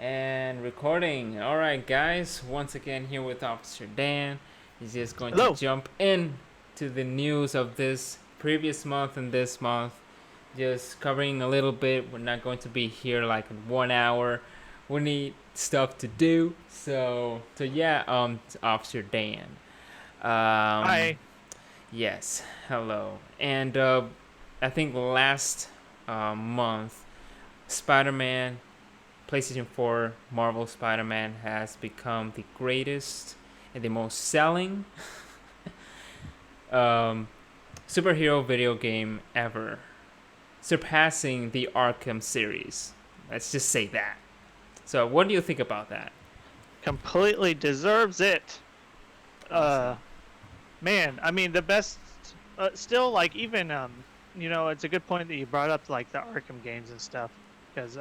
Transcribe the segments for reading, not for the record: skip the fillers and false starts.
And recording. Alright, guys, once again here with Officer Dan. He's just going to Hello. jump in to the news of this previous month and this month. Just covering a little bit. We're not going to be here like in 1 hour. We need stuff to do. So yeah, it's Officer Dan. Um, Hi. yes, hello. And I think last month, Spider-Man PlayStation 4 Marvel Spider-Man has become the greatest and the most selling um, superhero video game ever, surpassing the Arkham series. Let's just say that. So, what do you think about that? Completely deserves it. Awesome. Uh, man, I mean the best. Still, like even it's a good point that you brought up like the Arkham games and stuff because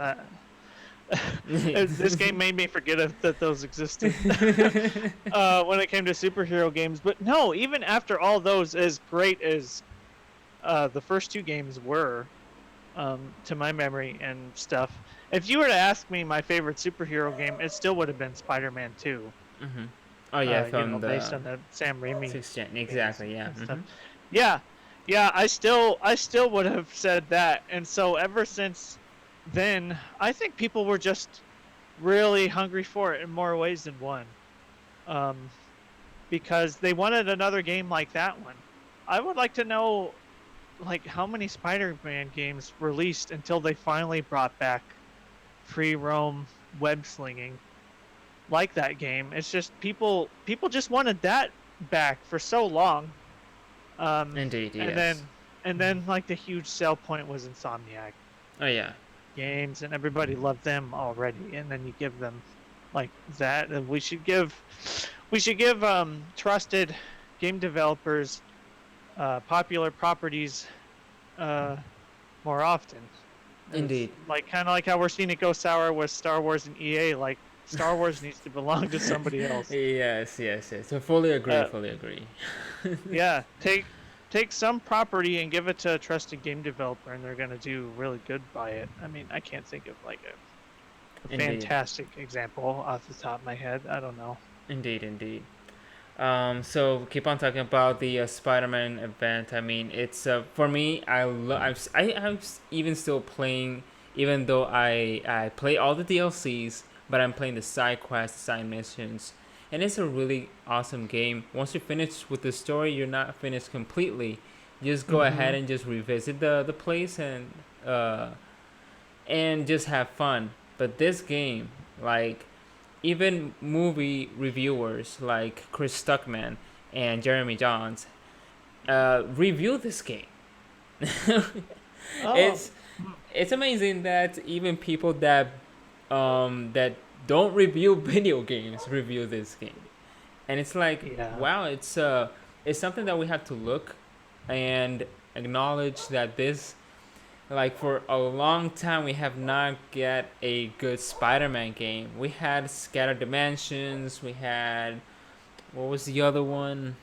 this game made me forget that those existed. When it came to superhero games, but no, even after all those, as great as the first two games were, to my memory and stuff. If you were to ask me my favorite superhero game, it still would have been Spider-Man 2. Mm-hmm. Oh yeah, from Based the on the Sam Raimi sixth gen. games Exactly. Yeah. and stuff. Mm-hmm. Yeah, yeah, I still would have said that. And so ever since then, I think people were just really hungry for it in more ways than one. Um, because they wanted another game like that one. I would like to know like how many Spider-Man games released until they finally brought back free roam web slinging like that game. It's just people just wanted that back for so long. Um, Indeed. and Yes. then and then like the huge sell point was Insomniac Oh yeah. games, and everybody loved them already. And then you give them like that, and we should give trusted game developers popular properties uh, more often. It's Indeed. like kind of like how we're seeing it go sour with Star Wars and EA. Like Star Wars needs to belong to somebody else. Yes. Yes. Yes. So fully agree. Uh, Fully agree. yeah, take some property and give it to a trusted game developer, and they're gonna do really good by it. I mean, I can't think of like a Indeed. fantastic example off the top of my head. I don't know. Indeed. Indeed. So keep on talking about the Spider-Man event. I mean, it's for me. I'm even still playing, even though I play all the DLCs, but I'm playing the side quests, side missions, and it's a really awesome game. Once you finish with the story, you're not finished completely. You just go ahead Mm-hmm. and just revisit the place uh and just have fun. But this game, like even movie reviewers like Chris Stuckman and Jeremy Johns review this game. Oh, it's it's amazing that even people that don't review video games review this game, and it's like yeah. wow, it's something that we have to look and acknowledge that this like for a long time we have not get a good Spider-Man game. We had Scattered Dimensions, we had what was the other one?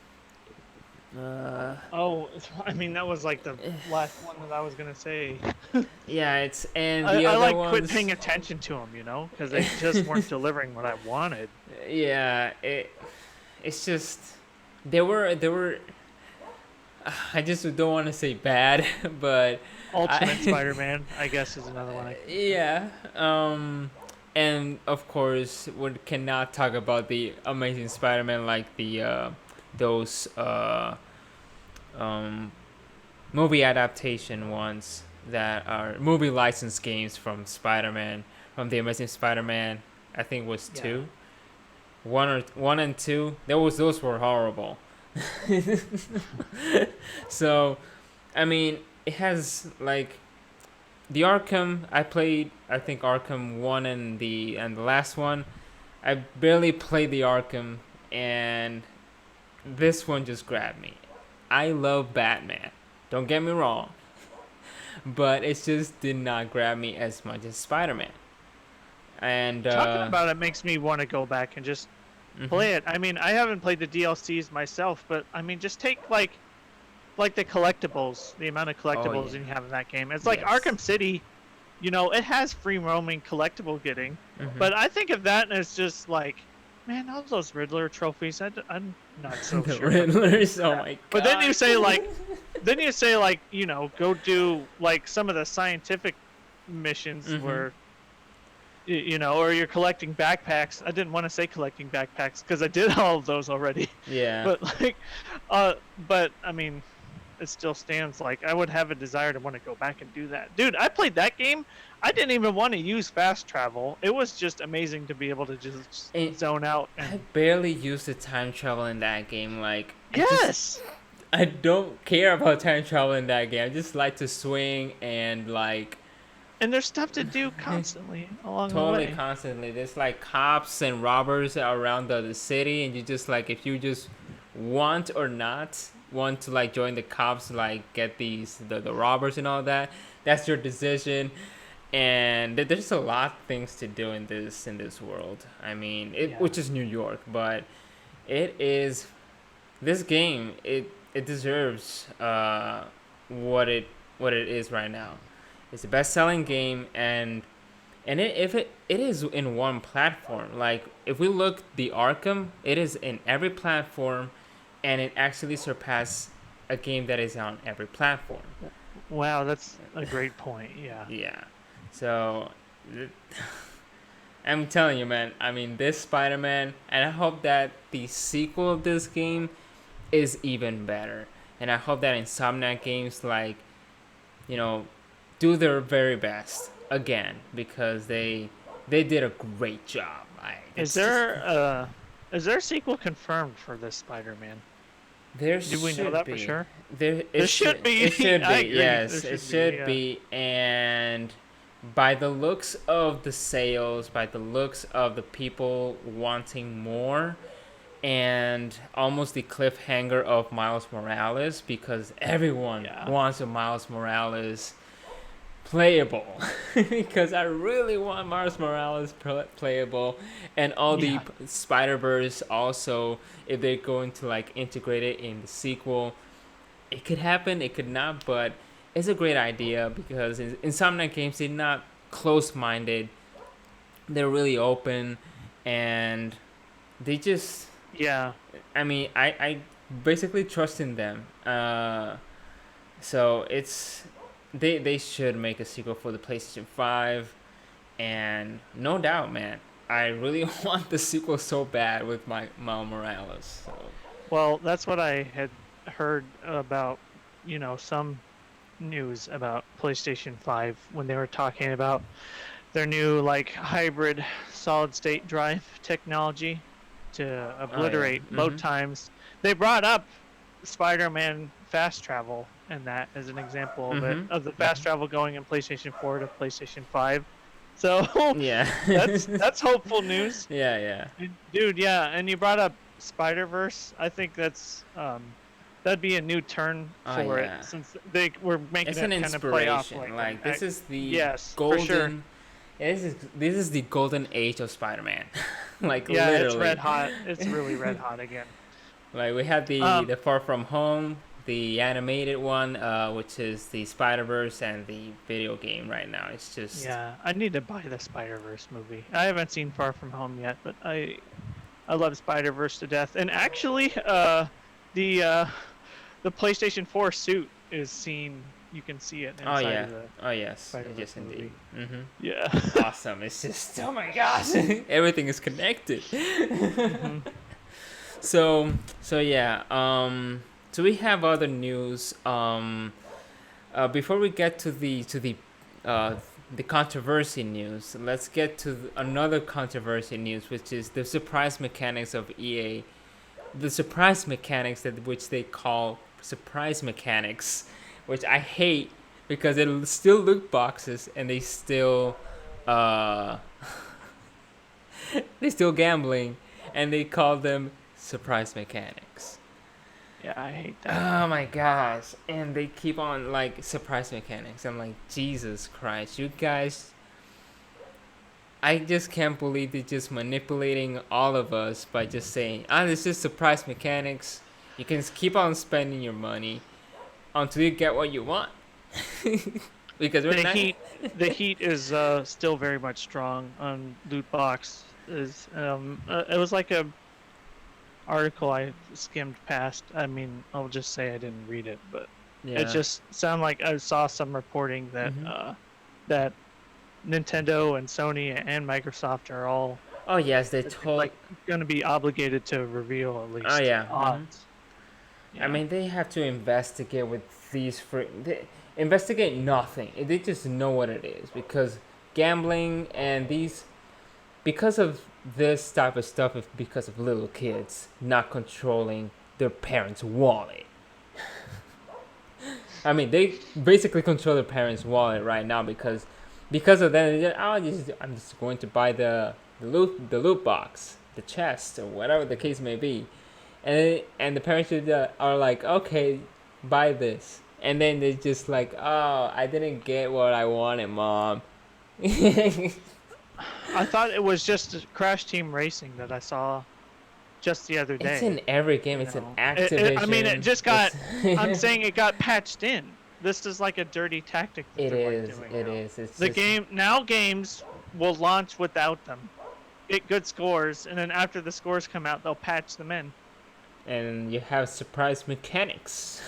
Uh, Oh, I mean that was like the last one that I was gonna say. yeah, it's and I, the I other like quit ones. paying attention to them, because they just weren't delivering what I wanted. Yeah, it's just they were. I just don't want to say bad, but Ultimate I Spider-Man, I guess, is another one I can think of. yeah. And of course, we cannot talk about the Amazing Spider-Man like the those um, movie adaptation ones that are movie license games from Spider-Man, from the Amazing Spider-Man. I think it was Yeah. two, one and two. Those were horrible. So, I mean, it has like the Arkham. I played. I think Arkham one and the last one. I barely played the Arkham, and this one just grabbed me. I love Batman. Don't get me wrong, but it just did not grab me as much as Spider Man. And Talking about it makes me want to go back and just mhm. play it. I mean, I haven't played the DLCs myself, but I mean, just take like the collectibles, the amount of Oh collectibles yeah, you have in that game. It's like yes. Arkham City. it has free roaming collectible getting, Hmm. but I think of that as just like, man, all those Riddler trophies, I'm not so The sure if I'm ready Riddlers. for Oh that. my But then god. you say like, go do like some of the scientific missions Hmm. where or you're collecting backpacks. I didn't want to say collecting backpacks because I did all of those already. Yeah. But like, but I mean, it still stands. Like, I would have a desire to want to go back and do that. Dude, I played that game. I didn't even want to use fast travel. It was just amazing to be able to just And zone out I and. barely use the time travel in that game. Like, Yes. I don't care about time travel in that game. I just like to swing and like And there's stuff to do constantly along the totally way. constantly. There's like cops and robbers around the city, and you just like if you just want or not want to like join the cops, like get the robbers and all that. That's your decision. And there's a lot of things to do in this world. I mean, Yeah. which is New York, but it is this game. It deserves what it what it is right now. It's a best-selling game, and if it is in one platform. Like if we look the Arkham, it is in every platform, and it actually surpassed a game that is on every platform. Wow, that's a great point. Yeah. Yeah, so I'm telling you, man. I mean, this Spider-Man, and I hope that the sequel of this game is even better. And I hope that Insomniac Games you know do their very best again because they did a great job. Like Is it's just there a sequel confirmed for this Spider-Man? there Do we know should that for be sure? there There should it be. should I be agree. There yes it should be. should Yeah. be. And by the looks of the sales, by the looks of the people wanting more, and almost the cliffhanger of Miles Morales, because everyone Yeah. wants a Miles Morales playable because I really want Miles Morales playable, and all the Yeah. Spider Verse also. If they're going to like integrate it in the sequel, it could happen, it could not, but it's a great idea because Insomniac Games, they're not close minded, they're really open, and they just Yeah. I mean, I basically trust in them. So it's they should make a sequel for the PlayStation 5, and no doubt, man. I really want the sequel so bad with my Miles Morales. So. Well, that's what I had heard about, some news about PlayStation 5 when they were talking about their new like hybrid solid state drive technology to Oh yeah. obliterate load Mhm. times. They brought up Spider-Man fast travel and that as an example of it, Mhm. of the fast Mhm. travel going in PlayStation 4 to PlayStation 5. So Yeah. that's hopeful news. Yeah. Yeah. Dude, yeah, and you brought up Spider-Verse. I think that'd be a new turn Oh for it yeah. since they were making It's an it kind of play off inspiration. like Like this is the yes, for sure. golden. This is the golden age of Spider-Man. Like Yeah, it's red literally. hot. It's really red hot again. Like we had the Um, the Far From Home, the animated one, which is the Spider Verse, and the video game right now. It's just yeah, I need to buy the Spider-Verse movie. I haven't seen Far From Home yet, but I love Spider-Verse to death. And actually, the uh the PlayStation 4 suit is seen. You can see it oh inside yeah, of the oh yes, Spider-Verse yes indeed. movie. Mhm. Yeah. Awesome. It's just oh my gosh, everything is connected. hmm So yeah. So we have other news. Before we get uh, the controversy news, let's get to another controversy news, which is the surprise mechanics of EA. The surprise mechanics that which they call surprise mechanics, which I hate because it still loot boxes and uh, they still gambling, and they call them surprise mechanics. Yeah, I hate that. Oh my gosh. And they keep on like surprise mechanics. I'm like, Jesus Christ, you guys. I just can't believe they're just manipulating all of us by just saying, this is surprise mechanics. You can keep on spending your money until you get what you want. Because we're They not. keep the heat is still very much strong on loot box. Is it was like a article I skimmed past. I mean, I'll just say I didn't read it, but it Yeah. just sounded like I saw some reporting that Hmm. that Nintendo and Sony and Microsoft are all, Oh yes, they it seems told. like, going to be obligated to reveal at Oh least yeah. Hmm. odds. I Yeah. mean, they have to investigate with these free. They investigate nothing. They just know what it is because gambling and these because of this type of stuff is because of little kids not controlling their parents' wallet. I mean, they basically control their parents' wallet right now because of that. I'm just going to buy the loot box, the chest, or whatever the case may be, and the parents are like, okay, buy this, and then they just like, oh, I didn't get what I wanted, mom. I thought it was just Crash Team Racing that I saw just the other It's day. in every game. You It's an know, I mean, it Activision. just got. It's I'm saying it got patched in. This is like a dirty tactic that it they're like is. doing It now. is. It's The just game now games will launch without them, get good scores, and then after the scores come out, they'll patch them in. and you have surprise mechanics.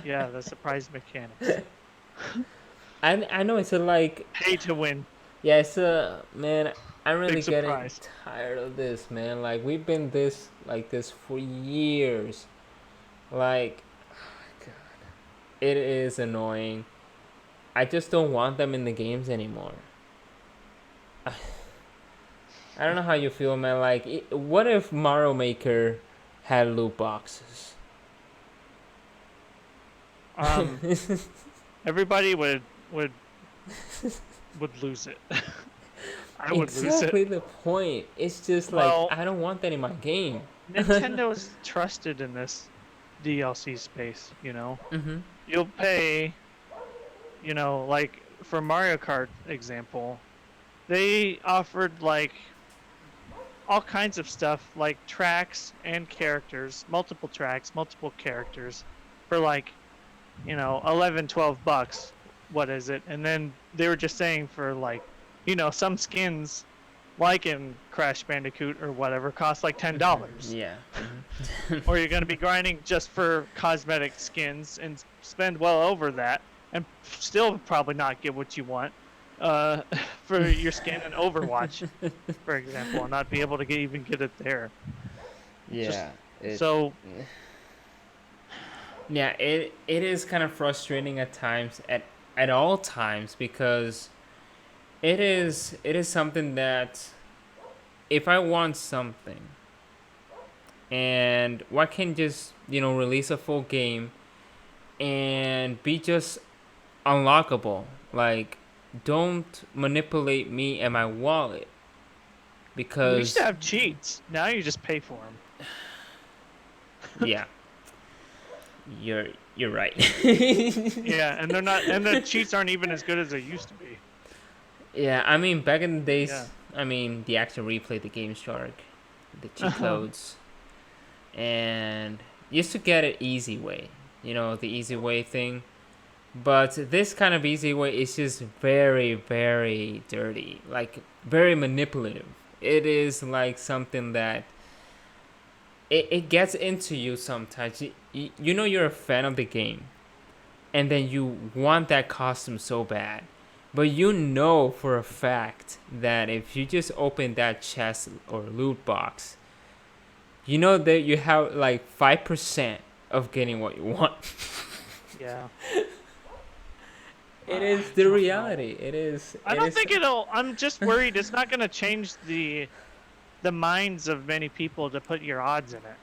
Yeah, the surprise mechanics. I know it's a like Pay to win. yeah it's a man. I'm really Big getting surprise. tired of this, man. Like we've been this for years. Like God, it is annoying. I just don't want them in the games anymore. I don't know how you feel, man. Like, what if Mario Maker had loot boxes? Um, everybody would would lose it. I would lose it. Exactly the point. It's just like Well, I don't want that in my game. Nintendo's trusted in this DLC space. Mhm. You'll pay. Like for Mario Kart example, they offered like all kinds of stuff like tracks and characters, multiple tracks, multiple characters for like, 11, $12. What is it? And then they were just saying for like, some skins like in Crash Bandicoot or whatever cost like $10. Yeah. Or you're going to be grinding just for cosmetic skins and spend well over that and still probably not get what you want uh, for your skin in Overwatch, for example, and not be able to even get it there. Just Yeah. It. so Yeah. It is kind of frustrating at times. At all times because it is something that if I want something and why can't just release a full game and be just unlockable. Like, don't manipulate me and my wallet we used to because, have cheats. Now you just pay for them. yeah, you're you're right. Yeah, and they're not, and the cheats aren't even as good as they used to be. Yeah, I mean, back in the Yeah. days, I mean, the Action Replay, the Game Shark, the cheat codes, and used to get it easy way, the easy way thing. But this kind of easy way is just very, very dirty, like very manipulative. It is like something that it gets into you sometimes. You're a fan of the game, and then you want that costume so bad. But you know for a fact that if you just open that chest or loot box, you know that you have like 5% of getting what you want. Yeah. It I is the don't know. reality. It is. I It don't is. think it'll. I'm just worried it's not going to change the minds of many people to put your odds in it.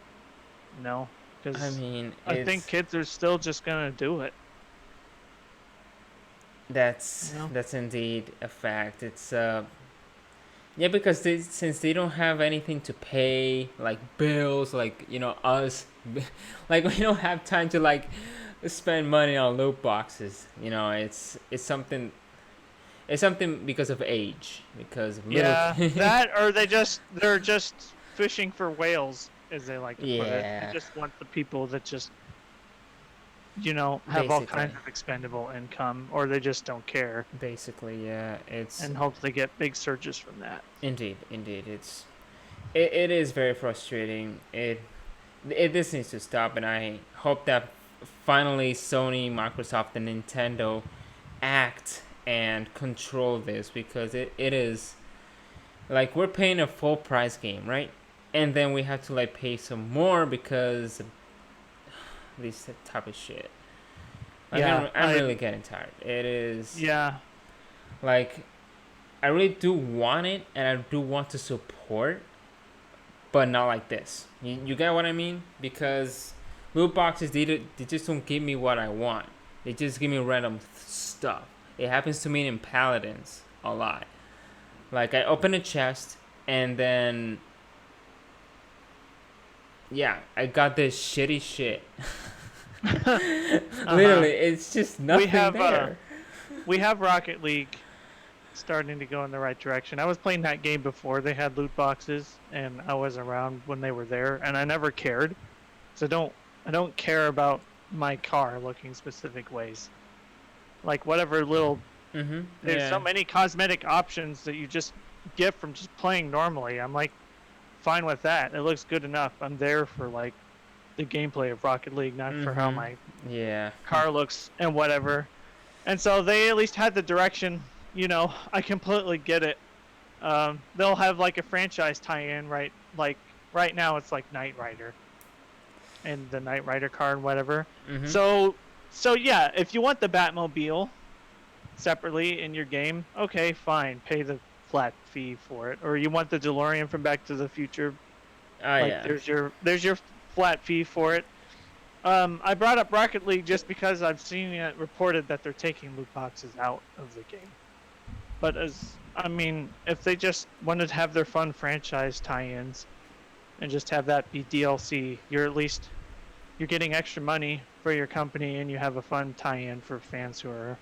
I Because mean, I think it's kids are still just going to do it. that's You know. that's indeed a fact. It's yeah, because since they don't have anything to pay, like bills, like us, like we don't have time to like spend money on loot boxes. It's something. It's something because of age, because of little. Yeah, that or they're just fishing for whales, as they like to put it. They Yeah, just want the people that just have all Basically, kinds of expendable income, or they just don't care basically, yeah. It's and hope they get big surges from that. indeed. It is very frustrating. It this needs to stop, and I hope that finally Sony, Microsoft, and Nintendo act and control this, because it is like we're paying a full price game, right? And then we have to like pay some more because of this type of shit. Like Yeah, I'm really getting tired. It is yeah, like I really do want it, and I do want to support, but not like this. You get what I mean? Because loot boxes, they just don't give me what I want. They just give me random stuff. It happens to me in Paladins a lot. Like I open a chest, and then yeah, I got this shitty shit. uh-huh. Literally, it's just We nothing have there. we have Rocket League starting to go in the right direction. I was playing that game before they had loot boxes, and I was around when they were there, and I never cared. So I don't care about my car looking specific ways. Like whatever little there's so Yeah. many cosmetic options that you just get from just playing normally. I'm like fine with that. It looks good enough. I'm there for like the gameplay of Rocket League, not for how my Yeah. car looks and whatever. And so they at least had the direction. I completely get it. They'll have like a franchise tie-in, right? Like right now, it's like Knight Rider and the Knight Rider car and whatever. So yeah, if you want the Batmobile separately in your game, okay, fine, pay the flat fee for it. Or you want the DeLorean from Back to the Future, Oh like yeah. there's your flat fee for it. I brought up Rocket League just because I've seen it reported that they're taking loot boxes out of the game. But if they just wanted to have their fun franchise tie-ins and just have that be DLC, you're getting extra money for your company, and you have a fun tie-in for fans who are,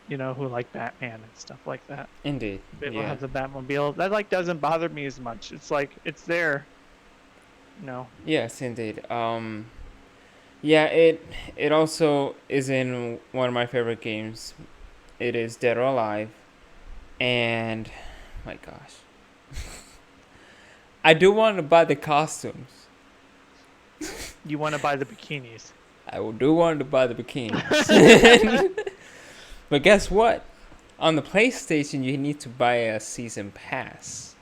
who like Batman and stuff like that. Indeed. They will Yeah. have the Batmobile. That like doesn't bother me as much. It's like it's there. Yes, indeed. Yeah. It also is in one of my favorite games. It is Dead or Alive, and my gosh, I do want to buy the costumes. You want to buy the bikinis. I do want to buy the bikinis. But guess what? On the PlayStation, you need to buy a season pass.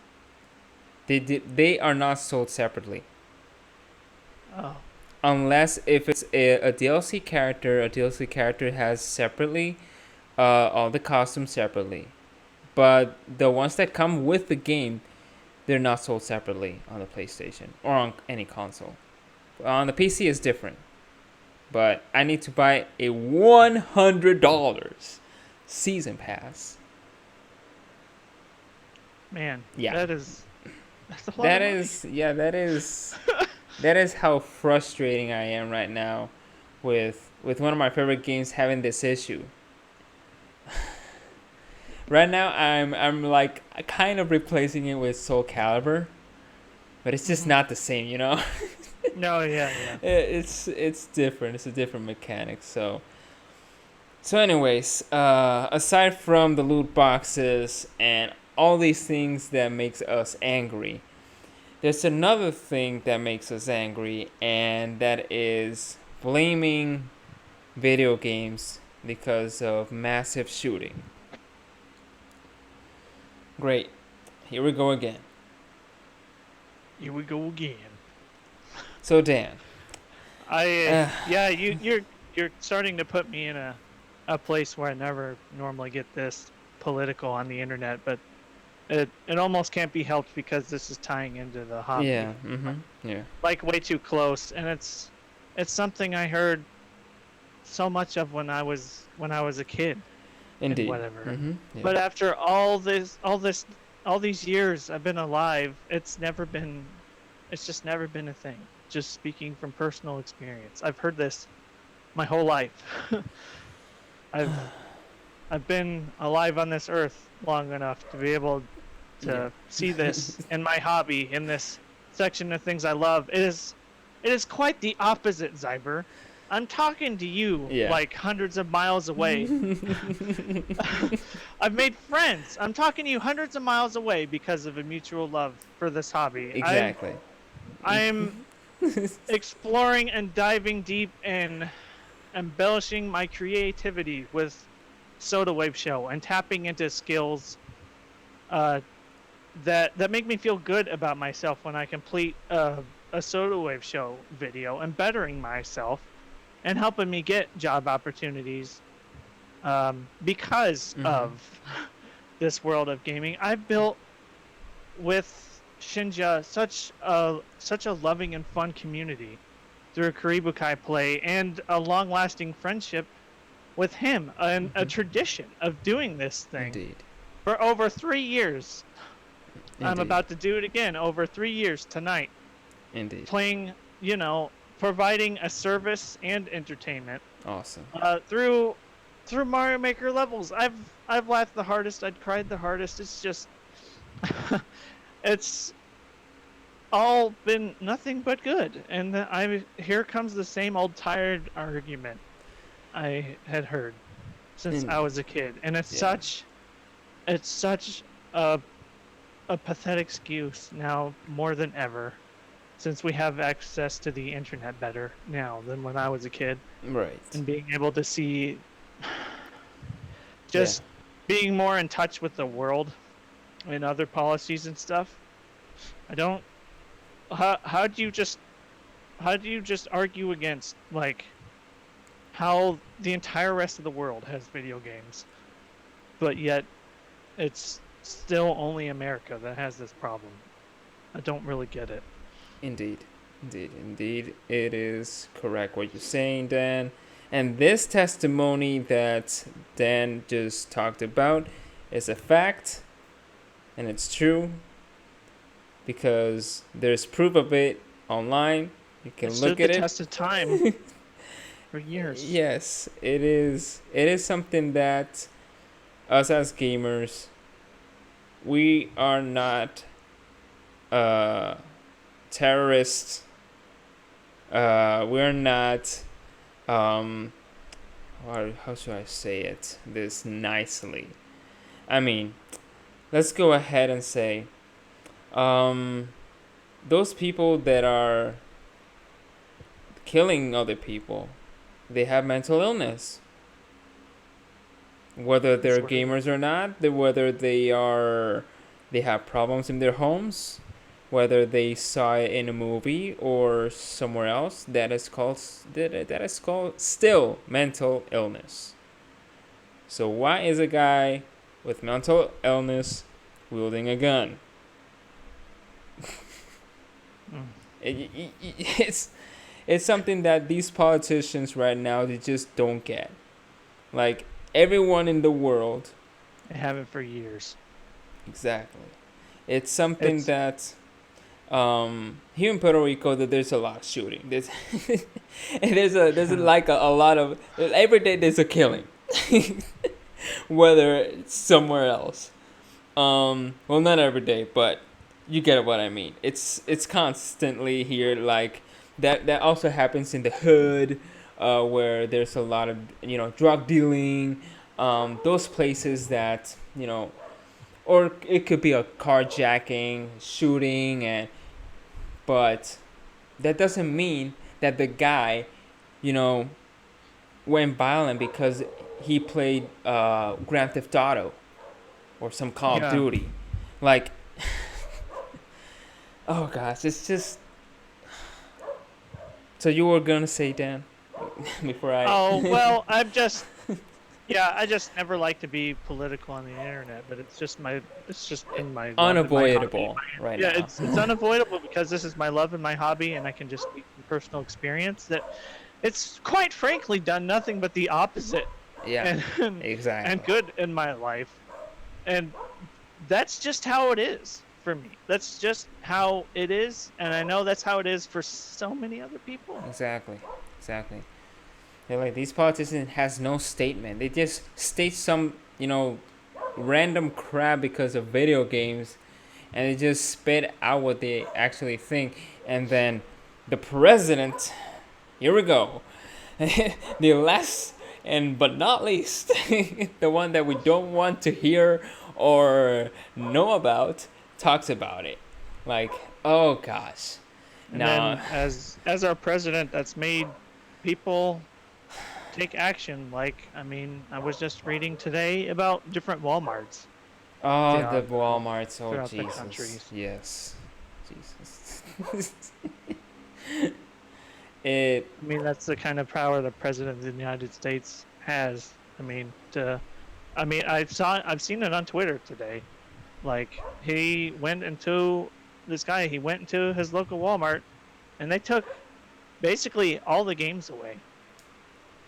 They are not sold separately. Oh, Unless if it's a DLC character, a DLC character has separately all the costumes separately. But the ones that come with the game, they're not sold separately on the PlayStation or on any console. On the PC is different. But I need to buy a $100 season pass. man, Yeah. that's a lot That of money. is yeah, that is how frustrating I am right now with one of my favorite games having this issue. Right now I'm like kind of replacing it with Soul Calibur, but it's just Mm-hmm. not the same, you know? No, yeah. It's different. It's a different mechanic. So anyways, aside from the loot boxes and all these things that makes us angry, there's another thing that makes us angry, and that is blaming video games because of massive shooting. Great. Here we go again. Here we go again. So Dan, uh, Yeah, you're starting to put me in a place where I never normally get this political on the internet, but it almost can't be helped because this is tying into the hobby yeah, yeah, like way too close, and it's something I heard so much of when I was a kid and indeed, whatever. yeah, But after all these years I've been alive, it's just never been a thing. Just speaking from personal experience. I've heard this my whole life. I've I've been alive on this earth long enough to be able yeah, to see this in my hobby, in this section of things I love. It is quite the opposite, Zyber. I'm talking to you Yeah. like hundreds of miles away. I've made friends. I'm talking to you hundreds of miles away because of a mutual love for this hobby. Exactly. I'm exploring and diving deep and embellishing my creativity with Soda Wave Show and tapping into skills uh, that make me feel good about myself when I complete a Soda Wave Show video and bettering myself and helping me get job opportunities because Mm-hmm. of this world of gaming. I've built with Shinja such a loving and fun community through Karibukai play and a long-lasting friendship with him and a Mm-hmm. tradition of doing this thing Indeed. for over 3 years. I'm Indeed. about to do it again over 3 years tonight, Indeed. playing, providing a service and entertainment Awesome. through Mario Maker levels. I've laughed the hardest, I've cried the hardest. It's just it's all been nothing but good. And I here comes the same old tired argument I had heard since I Indeed. was a kid, and Yeah. it's such a pathetic excuse now more than ever, since we have access to the internet better now than when I was a kid, Right. and being able to see Yeah. just being more in touch with the world and other policies and stuff. I don't. How do you just argue against like how the entire rest of the world has video games, but yet it's still only America that has this problem? I don't really get it. Indeed. Indeed. Indeed. It is correct what you're saying, Dan. And this testimony that Dan just talked about is a fact, and it's true because there's proof of it online. You can It look stood at the it. test of time for years. Yes, it is. It is something that us as gamers, we are not terrorists. We're not. How should I say it this nicely? I mean, let's go ahead and say, um, those people that are killing other people, they have mental illness. Whether they're gamers or not, whether they have problems in their homes, whether they saw it in a movie or somewhere else, that is called still mental illness. So why is a guy with mental illness wielding a gun? Mm. It's something that these politicians right now, they just don't get. Like, everyone in the world. They haven't for years. Exactly. It's something It's that here in Puerto Rico, that there's a lot of shooting. There's and there's like a lot of, every day there's a killing. Whether it's somewhere else. Well, not every day, but you get what I mean. It's constantly here, like that also happens in the hood, where there's a lot of drug dealing, those places that or it could be a carjacking, shooting, but that doesn't mean that the guy, went violent because he played Grand Theft Auto or some Call of yeah. Duty, like. Oh gosh, it's just. So you were gonna say, Dan, before I. Oh well, I just never like to be political on the internet, but it's just in my love and my hobby. Unavoidable right Yeah, now. it's unavoidable because this is my love and my hobby, and I can just speak from personal experience that it's quite frankly done nothing but the opposite Yeah, and exactly. good in my life, and that's just how it is for me. That's just how it is, and I know that's how it is for so many other people. Exactly. They're like, these politicians has no statement. They just state some, random crap because of video games, and they just spit out what they actually think. And then the president, here we go. The last and but not least, the one that we don't want to hear or know about, talks about it. Like, oh gosh. And Now, then as our president, that's made people take action. Like, I mean, I was just reading today about different WalMarts oh, the throughout Walmarts. Oh, throughout the Jesus. countries. Yes. Jesus. It. I mean, that's the kind of power the president of the United States has. I mean, I've seen it on Twitter today. Like, he went into his local Walmart, and they took basically all the games away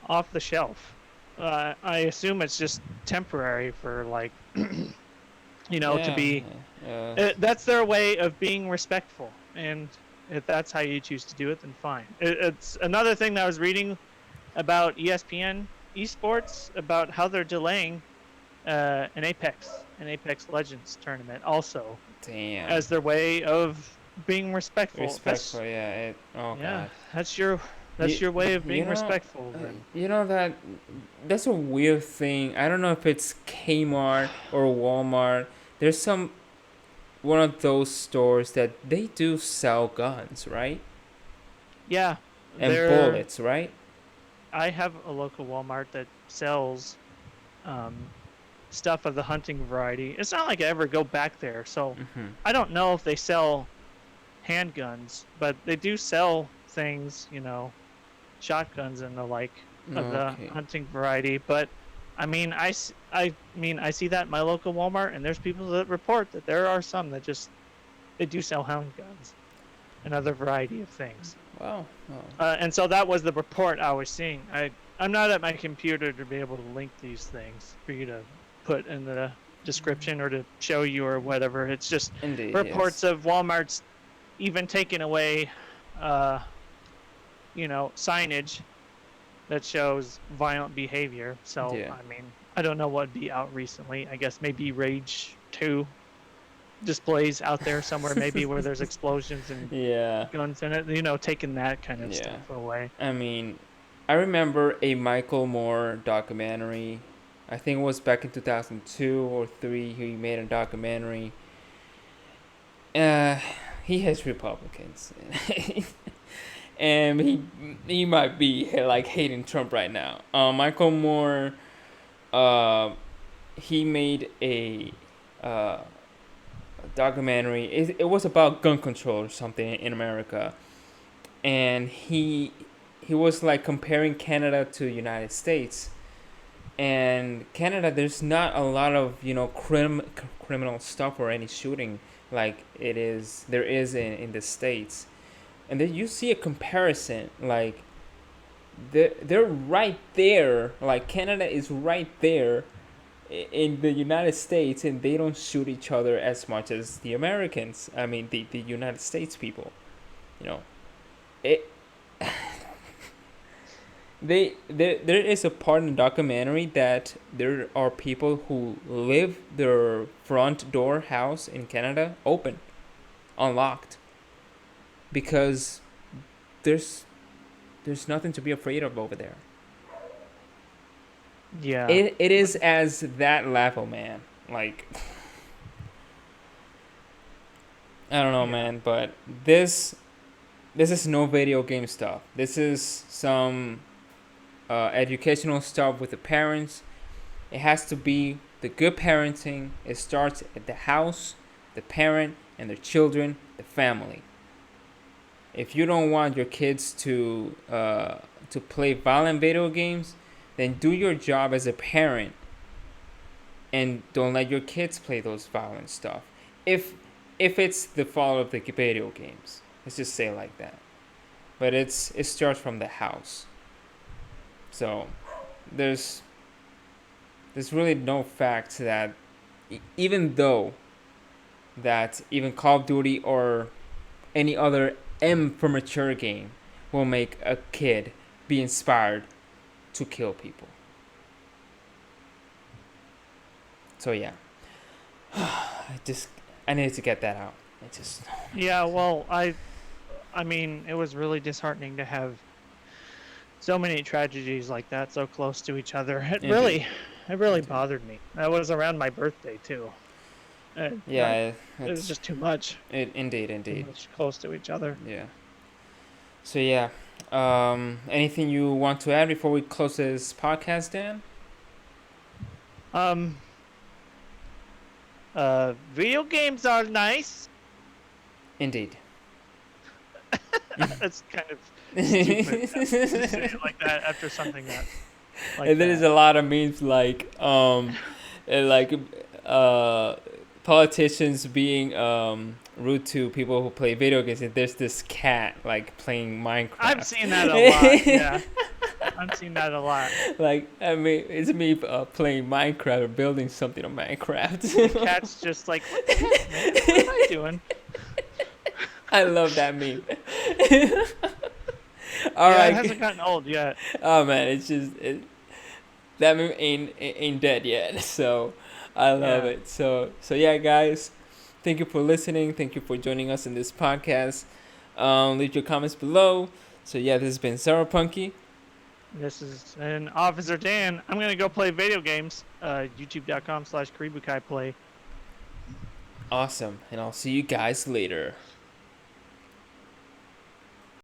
off the shelf. I assume it's just temporary for, like, to Yeah. be. Uh, That's their way of being respectful, and if that's how you choose to do it, then fine. It's another thing that I was reading about ESPN esports, about how they're delaying an Apex Legends tournament, also damn. as their way of being respectful. Respectful. Yeah. Oh Yeah, God. that's You, your way of you being know, respectful. Then that that's a weird thing. I don't know if it's Kmart or Walmart. There's some one of those stores that they do sell guns, right? yeah, And they're. bullets, right? I have a local Walmart that sells um, stuff of the hunting variety. It's not like I ever go back there, so Mm-hmm. I don't know if they sell handguns, but they do sell things, shotguns and the like of the Okay. hunting variety. But I mean, I see that in my local Walmart, and there's people that report that there are some that just they do sell handguns and other variety of things. Wow. Oh. And so that was the report I was seeing. I'm not at my computer to be able to link these things for you to put in the description or to show you or whatever. It's just Indeed. reports Yes. of Walmart's even taking away, signage that shows violent behavior. So, Yeah. I mean, I don't know what'd be out recently. I guess maybe Rage 2 displays out there somewhere, maybe where there's explosions and Yeah. guns in it, taking that kind of Yeah. stuff away. I mean, I remember a Michael Moore documentary. I think it was back in 2002 or 3. He made a documentary. Uh, he hates Republicans, and he might be like hating Trump right now. Michael Moore, uh, he made a documentary. It was about gun control or something in America, and he was like comparing Canada to United States. And Canada, there's not a lot of criminal stuff or any shooting like there is in the States. And then you see a comparison, like they're right there, like Canada is right there in the United States, and they don't shoot each other as much as the Americans. I mean, the United States people, you know, it. There is a part in the documentary that there are people who live their front door house in Canada open, unlocked, because there's there's nothing to be afraid of over there. Yeah. It is as that level, man. Like, I don't know, Yeah. man, but this is no video game stuff. This is some educational stuff with the parents. It has to be the good parenting. It starts at the house, the parent, and their children, the family. If you don't want your kids to play violent video games, then do your job as a parent and don't let your kids play those violent stuff. If it's the fault of the video games, let's just say it like that. But it starts from the house. So there's really no fact that even though that even Call of Duty or any other M for mature game will make a kid be inspired to kill people. So yeah, I needed to get that out. It just Yeah, well, I mean, it was really disheartening to have so many tragedies like that, so close to each other. Indeed. It really Indeed. bothered me. That was around my birthday too. And Yeah, it was it's just too much, indeed, too indeed. much close to each other. Yeah. So yeah, anything you want to add before we close this podcast, Dan? Um, video games are nice. Indeed. That's kind of stupid to say it like that after something that like And there's that. a lot of memes like politicians being rude to people who play video games. And there's this cat like playing Minecraft. I've seen that a lot. Yeah, I've seen that a lot. Like I mean, it's me playing Minecraft or building something on Minecraft. The cat's just like, what the heck, man? What am I doing? I love that meme. All right, it hasn't gotten old yet. Oh man, it's just that meme ain't dead yet. So I love it. So yeah, guys, thank you for listening. Thank you for joining us in this podcast. Leave your comments below. So yeah, this has been Zyberpunky. This is an Officer Dan. I'm gonna go play video games. YouTube.com/KaribuKaiPlay. Awesome, and I'll see you guys later.